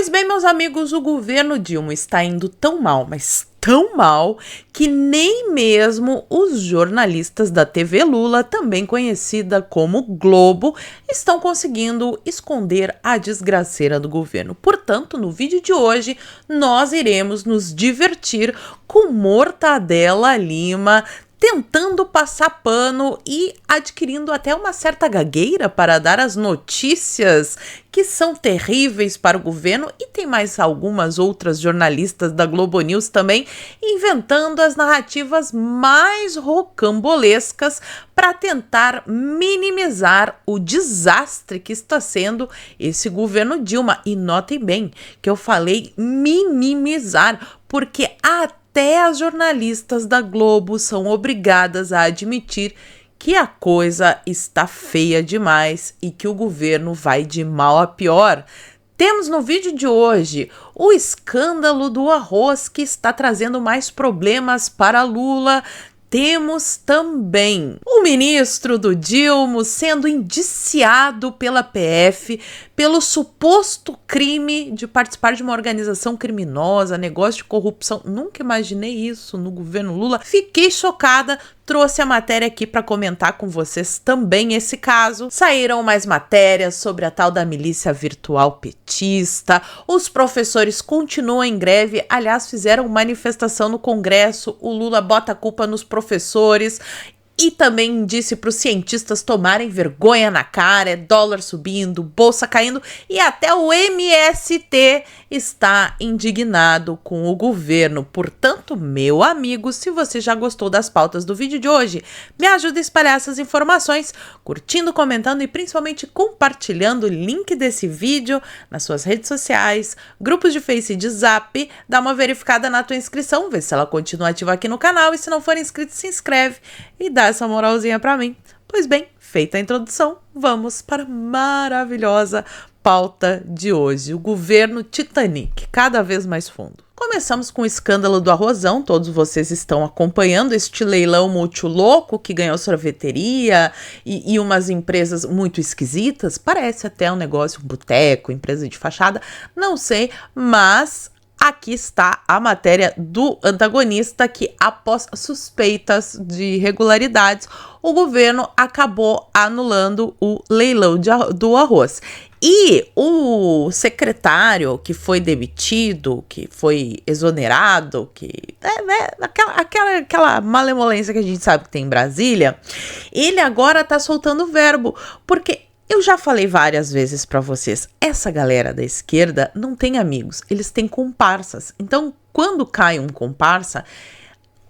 Pois bem, meus amigos, o governo Dilma está indo tão mal, mas tão mal, que nem mesmo os jornalistas da TV Lula, também conhecida como Globo, estão conseguindo esconder a desgraceira do governo. Portanto, no vídeo de hoje, nós iremos nos divertir com Mortadela Lima, tentando passar pano e adquirindo até uma certa gagueira para dar as notícias que são terríveis para o governo, e tem mais algumas outras jornalistas da Globo News também inventando as narrativas mais rocambolescas para tentar minimizar o desastre que está sendo esse governo Dilma. E notem bem que eu falei minimizar, porque até as jornalistas da Globo são obrigadas a admitir que a coisa está feia demais e que o governo vai de mal a pior. Temos no vídeo de hoje o escândalo do arroz, que está trazendo mais problemas para Lula. Temos também o ministro do Dilma sendo indiciado pela PF pelo suposto crime de participar de uma organização criminosa, negócio de corrupção. Nunca imaginei isso no governo Lula. Fiquei chocada. Trouxe a matéria aqui para comentar com vocês também esse caso. Saíram mais matérias sobre a tal da milícia virtual petista. Os professores continuam em greve. Aliás, fizeram manifestação no Congresso. O Lula bota a culpa nos professores. E também disse para os cientistas tomarem vergonha na cara. É dólar subindo, bolsa caindo, e até o MST está indignado com o governo. Portanto, meu amigo, se você já gostou das pautas do vídeo de hoje, me ajuda a espalhar essas informações, curtindo, comentando e principalmente compartilhando o link desse vídeo nas suas redes sociais, grupos de Face e de Zap. Dá uma verificada na tua inscrição, vê se ela continua ativa aqui no canal, e se não for inscrito, se inscreve e dá essa moralzinha pra mim. Pois bem, feita a introdução, vamos para a maravilhosa pauta de hoje. O governo Titanic, cada vez mais fundo. Começamos com o escândalo do arrozão. Todos vocês estão acompanhando este leilão muito louco que ganhou sorveteria e umas empresas muito esquisitas. Parece até um negócio, um boteco, empresa de fachada, não sei, mas aqui está a matéria do antagonista, que após suspeitas de irregularidades, o governo acabou anulando o leilão do arroz. E o secretário que foi demitido, que foi exonerado, aquela malemolência que a gente sabe que tem em Brasília, ele agora está soltando o verbo, porque eu já falei várias vezes para vocês, essa galera da esquerda não tem amigos, eles têm comparsas. Então, quando cai um comparsa,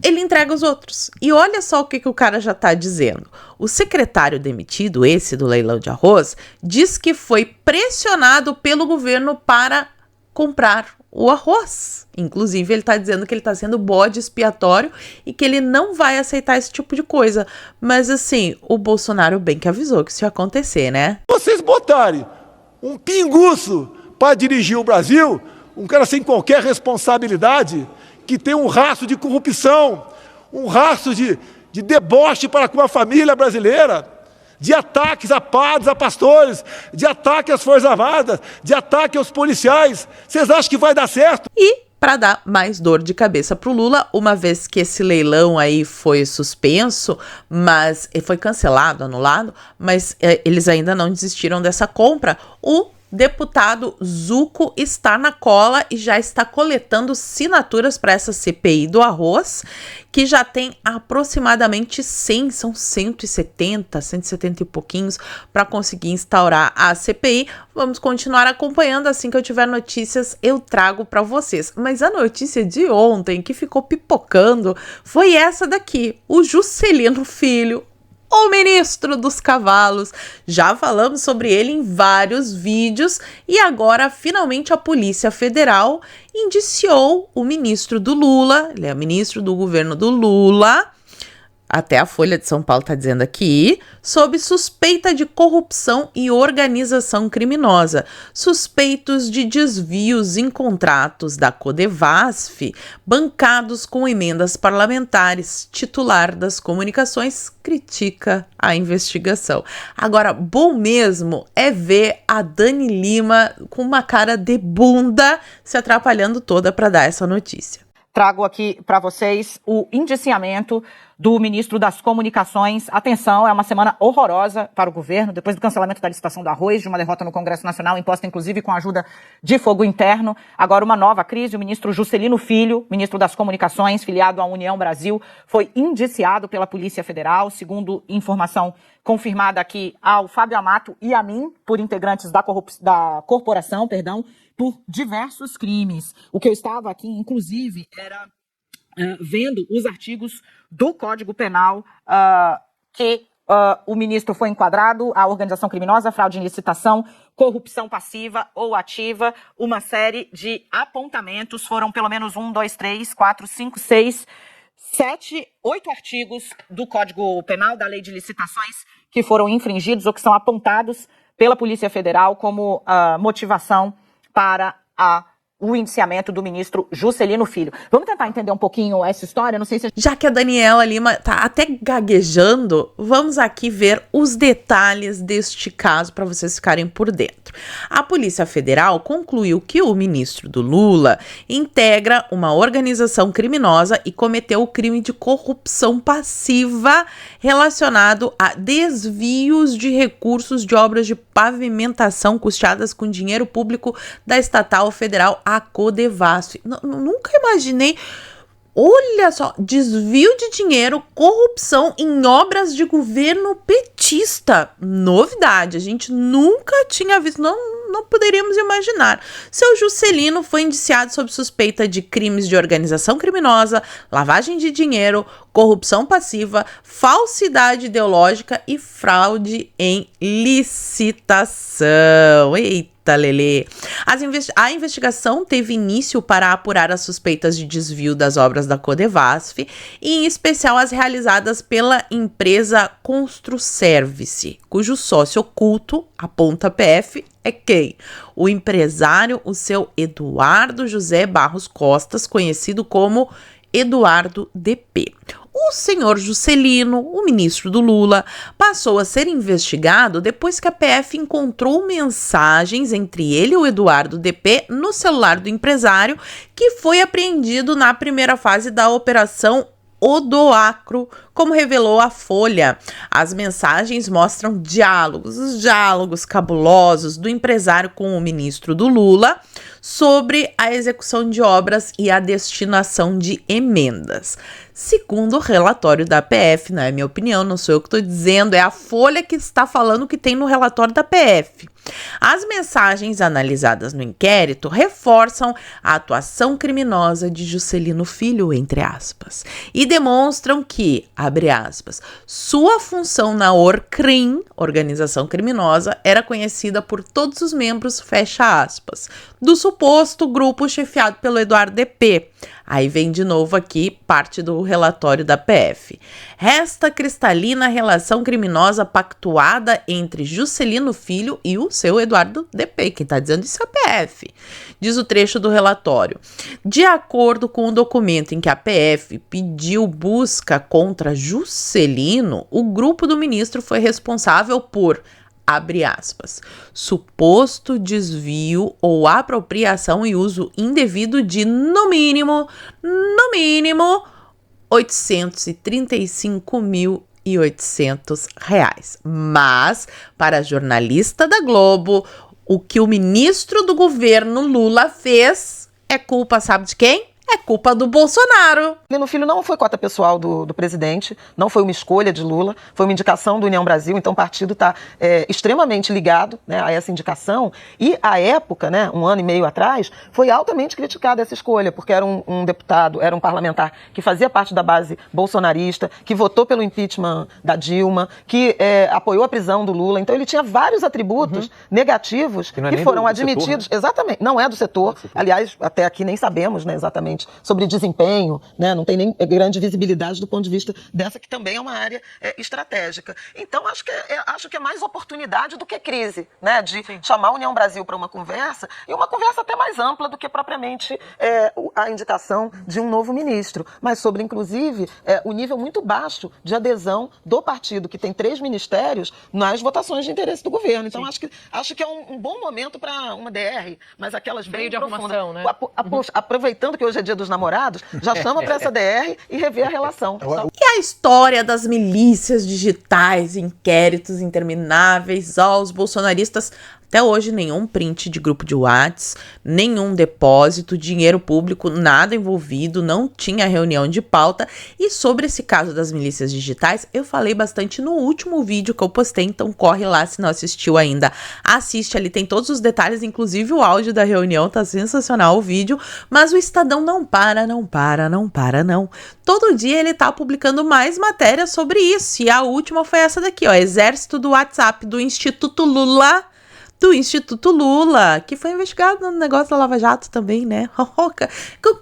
ele entrega os outros. E olha só o que o cara já tá dizendo. O secretário demitido, esse do leilão de arroz, diz que foi pressionado pelo governo para comprar o arroz. Inclusive, ele tá dizendo que ele tá sendo bode expiatório e que ele não vai aceitar esse tipo de coisa. Mas assim, o Bolsonaro bem que avisou que isso ia acontecer, né? Vocês botarem um pinguço para dirigir o Brasil, um cara sem qualquer responsabilidade, que tem um rastro de corrupção, um rastro de deboche para com a família brasileira, de ataques a padres, a pastores, de ataque às Forças Armadas, de ataque aos policiais. Vocês acham que vai dar certo? E para dar mais dor de cabeça para o Lula, uma vez que esse leilão aí foi suspenso, mas foi cancelado, anulado, mas eles ainda não desistiram dessa compra, o deputado Zucco está na cola e já está coletando assinaturas para essa CPI do arroz, que já tem aproximadamente 100, são 170 e pouquinhos para conseguir instaurar a CPI. Vamos continuar acompanhando, assim que eu tiver notícias eu trago para vocês. Mas a notícia de ontem que ficou pipocando foi essa daqui: o Juscelino Filho, o ministro dos cavalos. Já falamos sobre ele em vários vídeos e agora finalmente a Polícia Federal indiciou o ministro do Lula, ele é ministro do governo do Lula, até a Folha de São Paulo está dizendo aqui, sob suspeita de corrupção e organização criminosa, suspeitos de desvios em contratos da Codevasf, bancados com emendas parlamentares. Titular das comunicações critica a investigação. Agora, bom mesmo é ver a Dani Lima com uma cara de bunda se atrapalhando toda para dar essa notícia. Trago aqui para vocês o indiciamento do ministro das Comunicações. Atenção, é uma semana horrorosa para o governo, depois do cancelamento da licitação do arroz, de uma derrota no Congresso Nacional, imposta inclusive com a ajuda de fogo interno. Agora uma nova crise, o ministro Juscelino Filho, ministro das Comunicações, filiado à União Brasil, foi indiciado pela Polícia Federal, segundo informação confirmada aqui ao Fábio Amato e a mim, por integrantes da corporação, por diversos crimes. O que eu estava aqui, inclusive, era vendo os artigos do Código Penal que o ministro foi enquadrado: a organização criminosa, fraude em licitação, corrupção passiva ou ativa, uma série de apontamentos. Foram pelo menos 8 artigos do Código Penal, da Lei de Licitações, que foram infringidos ou que são apontados pela Polícia Federal como motivação para o indiciamento do ministro Juscelino Filho. Vamos tentar entender um pouquinho essa história? Não sei se... Já que a Daniela Lima tá até gaguejando, vamos aqui ver os detalhes deste caso para vocês ficarem por dentro. A Polícia Federal concluiu que o ministro do Lula integra uma organização criminosa e cometeu o crime de corrupção passiva relacionado a desvios de recursos de obras de pavimentação custeadas com dinheiro público da estatal federal a Codevasf. Nunca imaginei. Olha só, desvio de dinheiro, corrupção em obras de governo petista. Novidade, a gente nunca tinha visto, não poderíamos imaginar. Seu Juscelino foi indiciado sob suspeita de crimes de organização criminosa, lavagem de dinheiro, corrupção passiva, falsidade ideológica e fraude em licitação. Eita, Lelê. A investigação teve início para apurar as suspeitas de desvio das obras da Codevasf, e em especial as realizadas pela empresa Construservice, cujo sócio oculto, aponta a PF, é quem? O empresário, o seu Eduardo José Barros Costas, conhecido como Eduardo DP. O senhor Juscelino, o ministro do Lula, passou a ser investigado depois que a PF encontrou mensagens entre ele e o Eduardo DP no celular do empresário, que foi apreendido na primeira fase da Operação Odoacro, como revelou a Folha. As mensagens mostram os diálogos cabulosos do empresário com o ministro do Lula sobre a execução de obras e a destinação de emendas. Segundo o relatório da PF, não é minha opinião, não sou eu que estou dizendo, é a Folha que está falando o que tem no relatório da PF. As mensagens analisadas no inquérito reforçam a atuação criminosa de Juscelino Filho, entre aspas, e demonstram que, abre aspas, sua função na ORCRIM, organização criminosa, era conhecida por todos os membros, fecha aspas, do suposto grupo chefiado pelo Eduardo DP. Aí vem de novo aqui parte do relatório da PF. Resta cristalina a relação criminosa pactuada entre Juscelino Filho e o seu Eduardo DP. Quem está dizendo isso é a PF. Diz o trecho do relatório. De acordo com o documento em que a PF pediu busca contra Juscelino, o grupo do ministro foi responsável por, abre aspas, suposto desvio ou apropriação e uso indevido de, no mínimo, R$ 835.800. Mas, para a jornalista da Globo, o que o ministro do governo Lula fez é culpa, sabe de quem? É culpa do Bolsonaro. Juscelino Filho não foi cota pessoal do presidente, não foi uma escolha de Lula, foi uma indicação do União Brasil, então o partido está extremamente ligado, né, a essa indicação. E, à época, né, um ano e meio atrás, foi altamente criticada essa escolha, porque era um deputado, era um parlamentar que fazia parte da base bolsonarista, que votou pelo impeachment da Dilma, que apoiou a prisão do Lula. Então ele tinha vários atributos negativos que foram admitidos. Setor, né? Exatamente, não é do setor. Aliás, até aqui nem sabemos, né, exatamente necessariamente sobre desempenho, né? Não tem nem grande visibilidade do ponto de vista dessa, que também é uma área estratégica. Então, acho que é mais oportunidade do que crise, né? De chamar a União Brasil para uma conversa, e uma conversa até mais ampla do que propriamente a indicação de um novo ministro, mas sobre, inclusive, o nível muito baixo de adesão do partido, que tem 3 ministérios, nas votações de interesse do governo. Então, acho que é um bom momento para uma DR, mas aquelas bem profundas. Né? Aproveitando que hoje é dia dos namorados, já chama para essa DR e rever a relação. E a história das milícias digitais, inquéritos intermináveis, os bolsonaristas... Até hoje, nenhum print de grupo de WhatsApp, nenhum depósito, dinheiro público, nada envolvido, não tinha reunião de pauta. E sobre esse caso das milícias digitais, eu falei bastante no último vídeo que eu postei, então corre lá se não assistiu ainda. Assiste ali, tem todos os detalhes, inclusive o áudio da reunião, tá sensacional o vídeo. Mas o Estadão não para. Todo dia ele tá publicando mais matérias sobre isso. E a última foi essa daqui, Exército do WhatsApp do Instituto Lula, que foi investigado no negócio da Lava Jato também, né?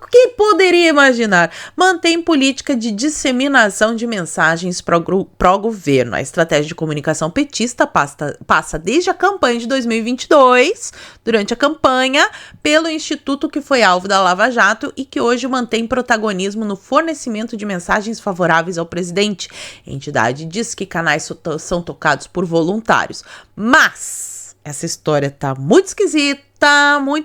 Quem poderia imaginar? Mantém política de disseminação de mensagens pró-governo. A estratégia de comunicação petista passa desde a campanha de 2022, durante a campanha, pelo instituto que foi alvo da Lava Jato e que hoje mantém protagonismo no fornecimento de mensagens favoráveis ao presidente. A entidade diz que canais são tocados por voluntários, mas... essa história tá muito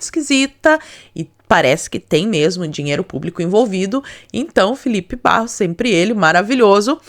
esquisita e parece que tem mesmo dinheiro público envolvido. Então, Felipe Barros, sempre ele, maravilhoso,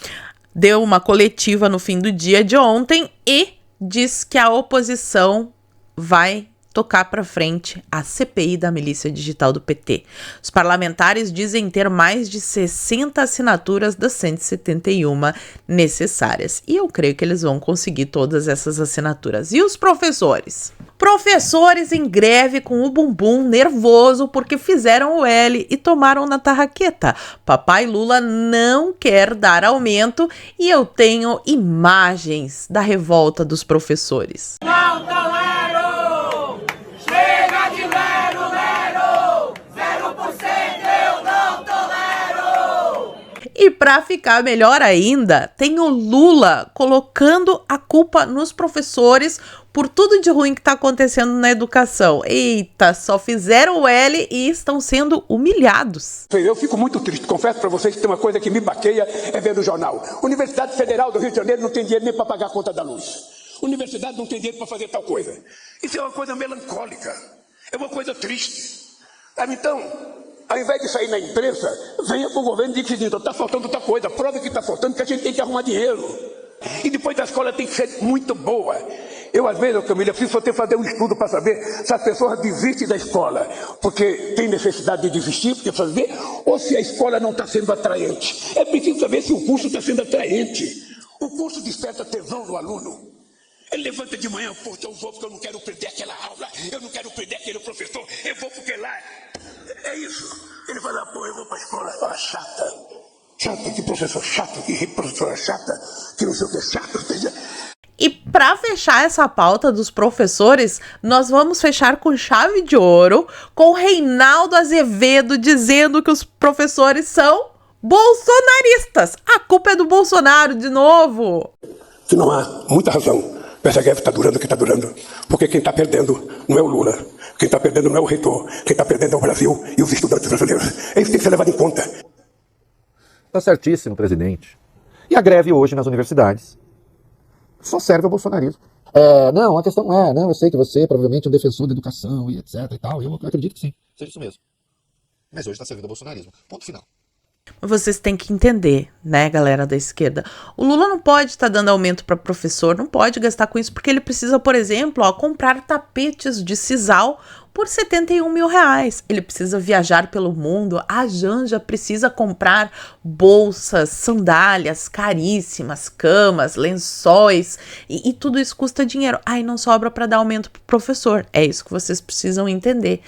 deu uma coletiva no fim do dia de ontem e diz que a oposição vai tocar para frente a CPI da milícia digital do PT. Os parlamentares dizem ter mais de 60 assinaturas das 171 necessárias. E eu creio que eles vão conseguir todas essas assinaturas. E os professores? Professores em greve com o bumbum nervoso porque fizeram o L e tomaram na tarraqueta. Papai Lula não quer dar aumento e eu tenho imagens da revolta dos professores. Não tolero! Chega de lero, lero! 0% eu não tolero! E pra ficar melhor ainda, tem o Lula colocando a culpa nos professores por tudo de ruim que tá acontecendo na educação. Eita, só fizeram o L e estão sendo humilhados. Eu fico muito triste, confesso para vocês que tem uma coisa que me baqueia, é ver no jornal. Universidade Federal do Rio de Janeiro não tem dinheiro nem para pagar a conta da luz. Universidade não tem dinheiro para fazer tal coisa. Isso é uma coisa melancólica, é uma coisa triste. Então, ao invés de sair na imprensa, venha para o governo e diga que está faltando outra coisa, prova que está faltando, que a gente tem que arrumar dinheiro. E depois a escola tem que ser muito boa. Eu, às vezes, Camila, preciso até fazer um estudo para saber se as pessoas desistem da escola porque tem necessidade de desistir, porque fazer, ou se a escola não está sendo atraente. É preciso saber se o curso está sendo atraente. O curso desperta tesão no aluno. Ele levanta de manhã, pô, eu vou porque eu não quero perder aquela aula, eu não quero perder aquele professor, eu vou porque lá... É isso. Ele fala, pô, eu vou para a escola, chata, que professor chato, que professora chata, que não sei o que é chato, E para fechar essa pauta dos professores, nós vamos fechar com chave de ouro, com o Reinaldo Azevedo dizendo que os professores são bolsonaristas. A culpa é do Bolsonaro de novo. Que não há muita razão. Essa greve está durando o que está durando. Porque quem está perdendo não é o Lula. Quem está perdendo não é o reitor. Quem está perdendo é o Brasil e os estudantes brasileiros. Isso tem que ser levado em conta. Está certíssimo, presidente. E a greve hoje nas universidades só serve ao bolsonarismo. Não, a questão não, eu sei que você é provavelmente um defensor da educação e etc e tal. Eu acredito que sim, seja isso mesmo. Mas hoje está servindo ao bolsonarismo. Ponto final. Vocês têm que entender, né, galera da esquerda? O Lula não pode estar dando aumento para professor, não pode gastar com isso, porque ele precisa, por exemplo, comprar tapetes de sisal por R$71 mil. Ele precisa viajar pelo mundo, a Janja precisa comprar bolsas, sandálias caríssimas, camas, lençóis, e tudo isso custa dinheiro. Aí não sobra para dar aumento pro professor. É isso que vocês precisam entender.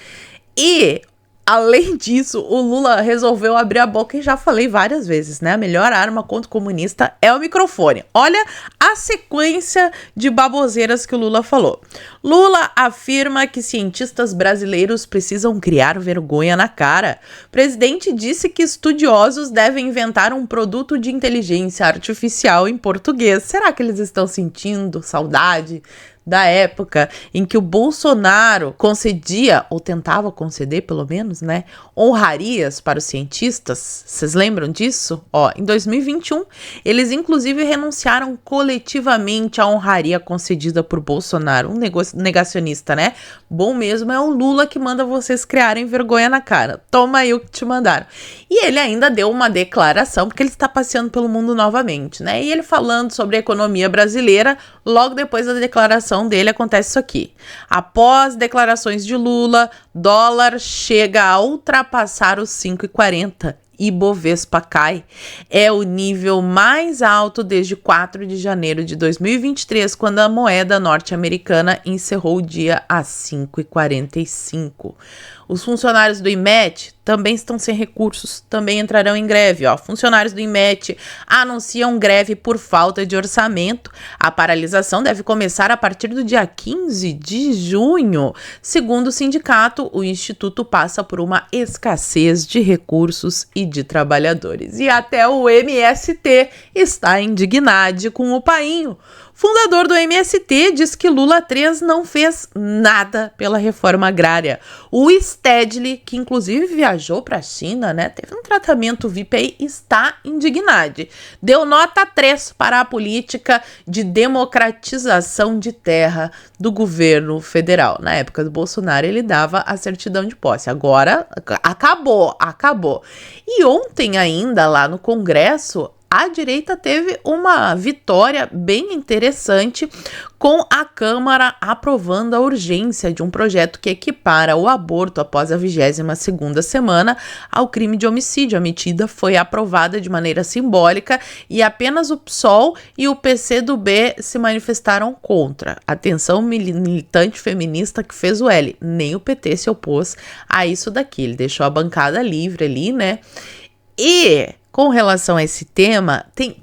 E Além disso, o Lula resolveu abrir a boca e já falei várias vezes, né? A melhor arma contra o comunista é o microfone. Olha a sequência de baboseiras que o Lula falou. Lula afirma que cientistas brasileiros precisam criar vergonha na cara. O presidente disse que estudiosos devem inventar um produto de inteligência artificial em português. Será que eles estão sentindo saudade da época em que o Bolsonaro concedia, ou tentava conceder pelo menos, né, honrarias para os cientistas? Vocês lembram disso? Ó, em 2021, eles inclusive renunciaram coletivamente à honraria concedida por Bolsonaro, um negacionista, né? Bom mesmo é o Lula que manda vocês criarem vergonha na cara. Toma aí o que te mandaram. E ele ainda deu uma declaração, porque ele está passeando pelo mundo novamente, né? E ele falando sobre a economia brasileira, logo depois da declaração dele acontece isso aqui. Após declarações de Lula, dólar chega a ultrapassar os 5,40 e Bovespa cai. É o nível mais alto desde 4 de janeiro de 2023, quando a moeda norte-americana encerrou o dia a 5,45. Os funcionários do IMET também estão sem recursos, também entrarão em greve. Funcionários do IMET anunciam greve por falta de orçamento. A paralisação deve começar a partir do dia 15 de junho. Segundo o sindicato, o instituto passa por uma escassez de recursos e de trabalhadores. E até o MST está indignado com o painho. Fundador do MST diz que Lula 3 não fez nada pela reforma agrária. O Stedley, que inclusive viajou para a China, né, teve um tratamento VIP aí, está indignado. Deu nota 3 para a política de democratização de terra do governo federal. Na época do Bolsonaro, ele dava a certidão de posse. Agora, acabou. E ontem ainda, lá no Congresso, a direita teve uma vitória bem interessante com a Câmara aprovando a urgência de um projeto que equipara o aborto após a 22ª semana ao crime de homicídio. A medida foi aprovada de maneira simbólica e apenas o PSOL e o PCdoB se manifestaram contra. Atenção, militante feminista que fez o L. Nem o PT se opôs a isso daqui. Ele deixou a bancada livre ali, né? E com relação a esse tema, tem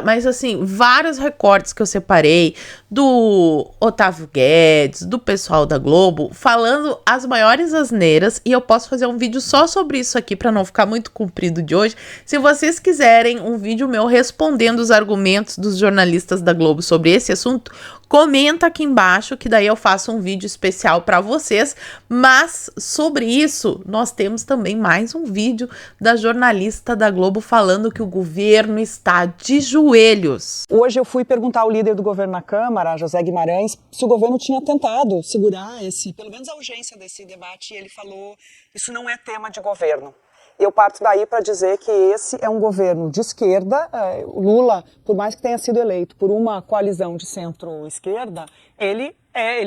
mas assim, vários recortes que eu separei do Otávio Guedes, do pessoal da Globo, falando as maiores asneiras, e eu posso fazer um vídeo só sobre isso aqui para não ficar muito comprido de hoje. Se vocês quiserem um vídeo meu respondendo os argumentos dos jornalistas da Globo sobre esse assunto, comenta aqui embaixo, que daí eu faço um vídeo especial para vocês. Mas sobre isso, nós temos também mais um vídeo da jornalista da Globo falando que o governo está de joelhos. Hoje eu fui perguntar ao líder do governo na Câmara, José Guimarães, se o governo tinha tentado segurar pelo menos a urgência desse debate, e ele falou: isso não é tema de governo. Eu parto daí para dizer que esse é um governo de esquerda. O Lula, por mais que tenha sido eleito por uma coalizão de centro-esquerda, ele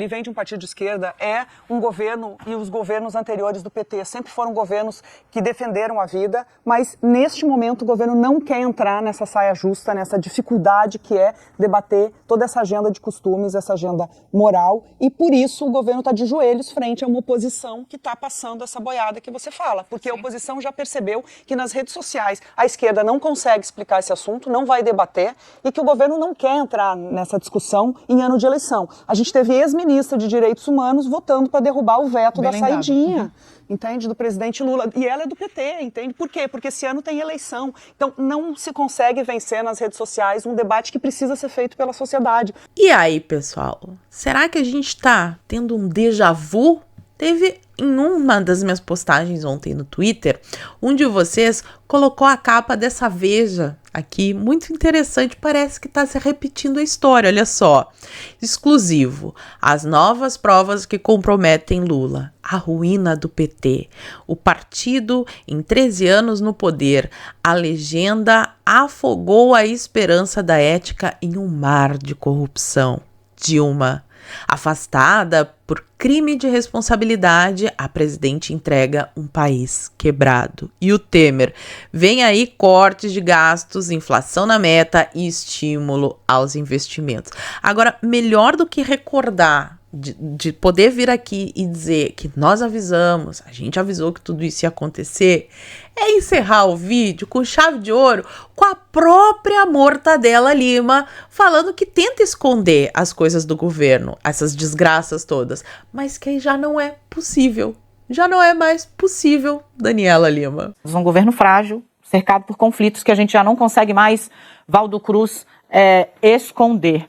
vem de um partido de esquerda, é um governo, e os governos anteriores do PT sempre foram governos que defenderam a vida, mas neste momento o governo não quer entrar nessa saia justa, nessa dificuldade que é debater toda essa agenda de costumes, essa agenda moral, e por isso o governo está de joelhos frente a uma oposição que está passando essa boiada que você fala, porque a oposição já percebeu que nas redes sociais a esquerda não consegue explicar esse assunto, não vai debater, e que o governo não quer entrar nessa discussão em ano de eleição. A gente teve ex-ministra de Direitos Humanos votando para derrubar o veto da saidinha, entende, do presidente Lula. E ela é do PT, entende? Por quê? Porque esse ano tem eleição. Então não se consegue vencer nas redes sociais um debate que precisa ser feito pela sociedade. E aí, pessoal? Será que a gente está tendo um déjà vu? Teve em uma das minhas postagens ontem no Twitter, um de vocês colocou a capa dessa Veja aqui, muito interessante, parece que está se repetindo a história, olha só. Exclusivo, as novas provas que comprometem Lula, a ruína do PT, o partido em 13 anos no poder, a legenda afogou a esperança da ética em um mar de corrupção. Dilma, afastada por crime de responsabilidade, a presidente entrega um país quebrado. E o Temer, vem aí cortes de gastos, inflação na meta e estímulo aos investimentos. Agora, melhor do que recordar de poder vir aqui e dizer que nós avisamos, a gente avisou que tudo isso ia acontecer, é encerrar o vídeo com chave de ouro com a própria Mortadela Lima falando que tenta esconder as coisas do governo, essas desgraças todas, mas que já não é possível. Já não é mais possível, Daniela Lima. Um governo frágil, cercado por conflitos que a gente já não consegue mais, Valdo Cruz, esconder.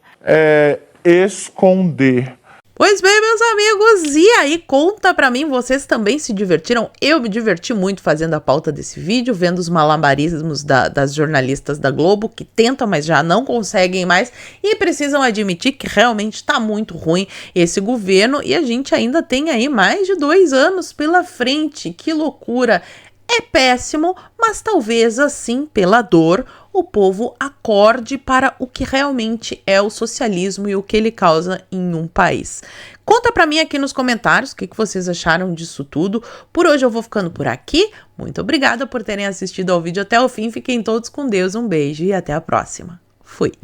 Esconder. Pois bem, meus amigos, e aí conta pra mim, vocês também se divertiram? Eu me diverti muito fazendo a pauta desse vídeo, vendo os malabarismos das jornalistas da Globo, que tentam, mas já não conseguem mais, e precisam admitir que realmente tá muito ruim esse governo, e a gente ainda tem aí mais de 2 anos pela frente, que loucura! É péssimo, mas talvez assim, pela dor, o povo acorde para o que realmente é o socialismo e o que ele causa em um país. Conta pra mim aqui nos comentários o que vocês acharam disso tudo. Por hoje eu vou ficando por aqui. Muito obrigada por terem assistido ao vídeo até o fim. Fiquem todos com Deus, um beijo e até a próxima. Fui!